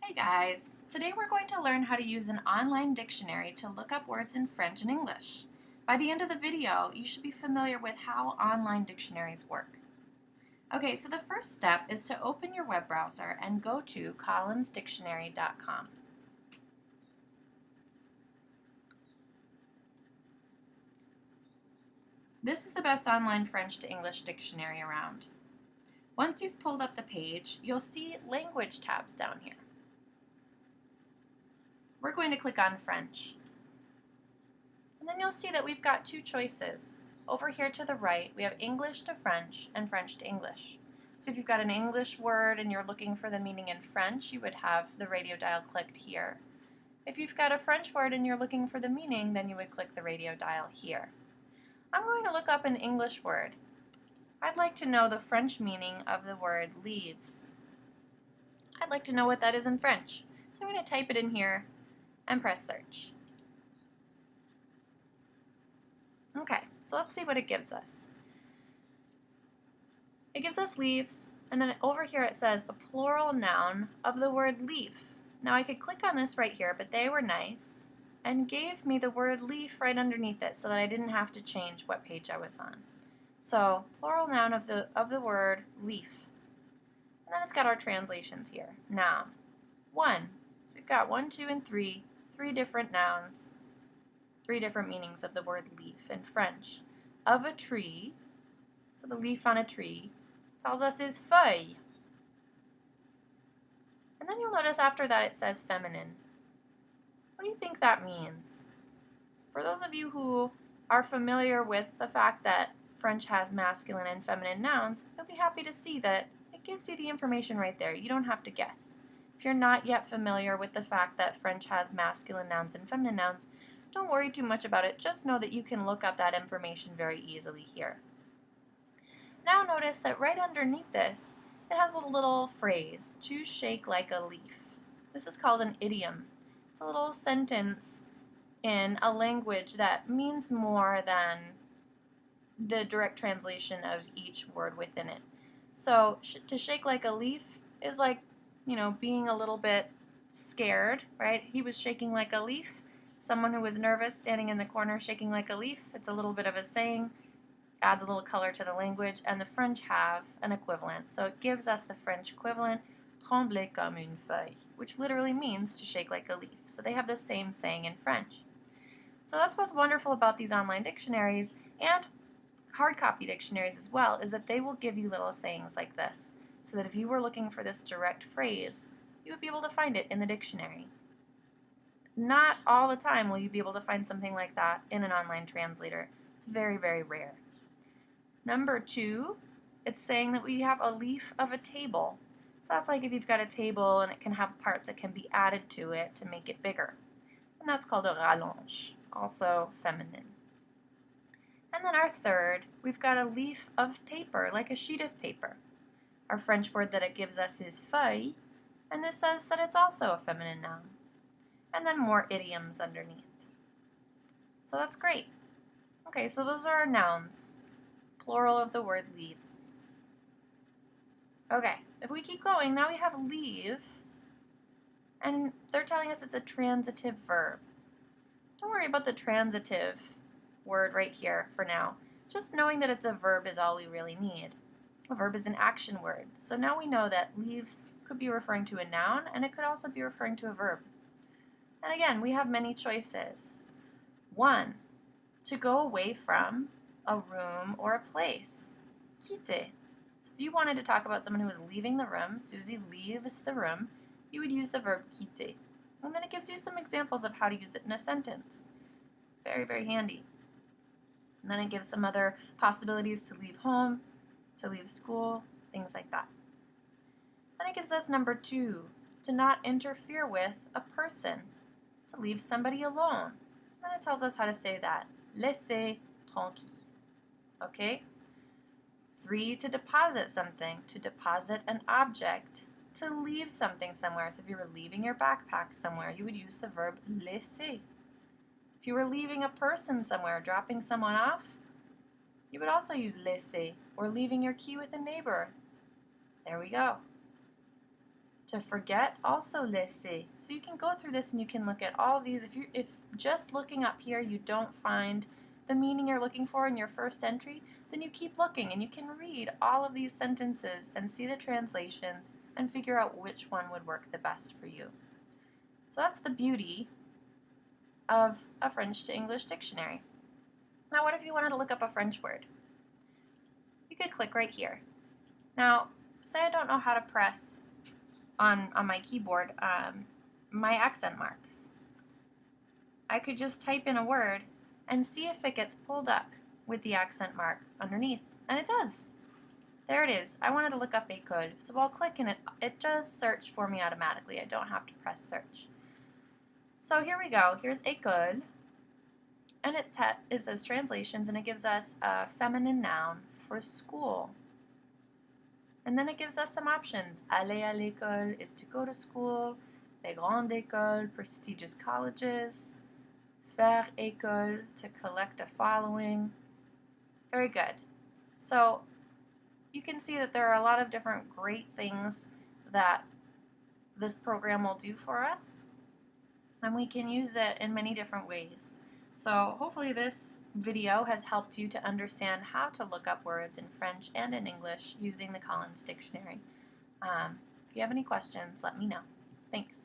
Hey guys! Today we're going to learn how to use an online dictionary to look up words in French and English. By the end of the video, you should be familiar with how online dictionaries work. Okay, so the first step is to open your web browser and go to collinsdictionary.com. This is the best online French to English dictionary around. Once you've pulled up the page, you'll see language tabs down here. We're going to click on French. And then you'll see that we've got two choices. Over here to the right, we have English to French and French to English. So if you've got an English word and you're looking for the meaning in French, you would have the radio dial clicked here. If you've got a French word and you're looking for the meaning, then you would click the radio dial here. I'm going to look up an English word. I'd like to know the French meaning of the word leaves. I'd like to know what that is in French. So I'm going to type it in here and press search. Okay, so let's see what it gives us. It gives us leaves, and then over here it says a plural noun of the word leaf. Now I could click on this right here, but they were nice and gave me the word leaf right underneath it so that I didn't have to change what page I was on. So plural noun of the word leaf. And then it's got our translations here. Noun. One. So we've got 1, 2, and 3 different nouns. 3 different meanings of the word leaf in French. Of a tree, so the leaf on a tree, tells us is feuille. And then you'll notice after that it says feminine. What do you think that means? For those of you who are familiar with the fact that French has masculine and feminine nouns, you'll be happy to see that it gives you the information right there. You don't have to guess. If you're not yet familiar with the fact that French has masculine nouns and feminine nouns, don't worry too much about it, just know that you can look up that information very easily here. Now notice that right underneath this, it has a little phrase, to shake like a leaf. This is called an idiom. It's a little sentence in a language that means more than the direct translation of each word within it. So to shake like a leaf is like, being a little bit scared, right? He was shaking like a leaf. Someone who was nervous standing in the corner shaking like a leaf. It's a little bit of a saying, adds a little color to the language, and the French have an equivalent. So it gives us the French equivalent, trembler comme une feuille, which literally means to shake like a leaf. So they have the same saying in French. So that's what's wonderful about these online dictionaries and hard copy dictionaries as well, is that they will give you little sayings like this, so that if you were looking for this direct phrase, you would be able to find it in the dictionary. Not all the time will you be able to find something like that in an online translator. It's very, very rare. Number 2, it's saying that we have a leaf of a table. So that's like if you've got a table and it can have parts that can be added to it to make it bigger. And that's called a rallonge, also feminine. And then our third, we've got a leaf of paper, like a sheet of paper. Our French word that it gives us is feuille, and this says that it's also a feminine noun. And then more idioms underneath. So that's great. Okay, so those are our nouns, plural of the word leaves. Okay, if we keep going, now we have leave, and they're telling us it's a transitive verb. Don't worry about the transitive word right here for now. Just knowing that it's a verb is all we really need. A verb is an action word, so now we know that leaves could be referring to a noun, and it could also be referring to a verb. And again, we have many choices. 1, to go away from a room or a place. Quitter. So if you wanted to talk about someone who was leaving the room, Susie leaves the room, you would use the verb quitter. And then it gives you some examples of how to use it in a sentence. Very, very handy. And then it gives some other possibilities to leave home, to leave school, things like that. Then it gives us number 2, to not interfere with a person, to leave somebody alone. Then it tells us how to say that. Laisser tranquille. Okay? 3, to deposit something, to deposit an object, to leave something somewhere. So if you were leaving your backpack somewhere, you would use the verb laisser. If you were leaving a person somewhere, dropping someone off, you would also use laisser, or leaving your key with a neighbor. There we go. To forget, also laisser. So you can go through this and you can look at all of these. If just looking up here you don't find the meaning you're looking for in your first entry, then you keep looking and you can read all of these sentences and see the translations and figure out which one would work the best for you. So that's the beauty of a French to English dictionary. Now what if you wanted to look up a French word? You could click right here. Now, say I don't know how to press on my keyboard my accent marks. I could just type in a word and see if it gets pulled up with the accent mark underneath. And it does. There it is. I wanted to look up école, so I'll click and it does search for me automatically. I don't have to press search. So here we go. Here's école. And it says translations, and it gives us a feminine noun for school. And then it gives us some options. Aller à l'école is to go to school. Les grandes écoles, prestigious colleges. Faire école, to collect a following. Very good. So you can see that there are a lot of different great things that this program will do for us. And we can use it in many different ways. So hopefully this video has helped you to understand how to look up words in French and in English using the Collins Dictionary. If you have any questions, let me know. Thanks.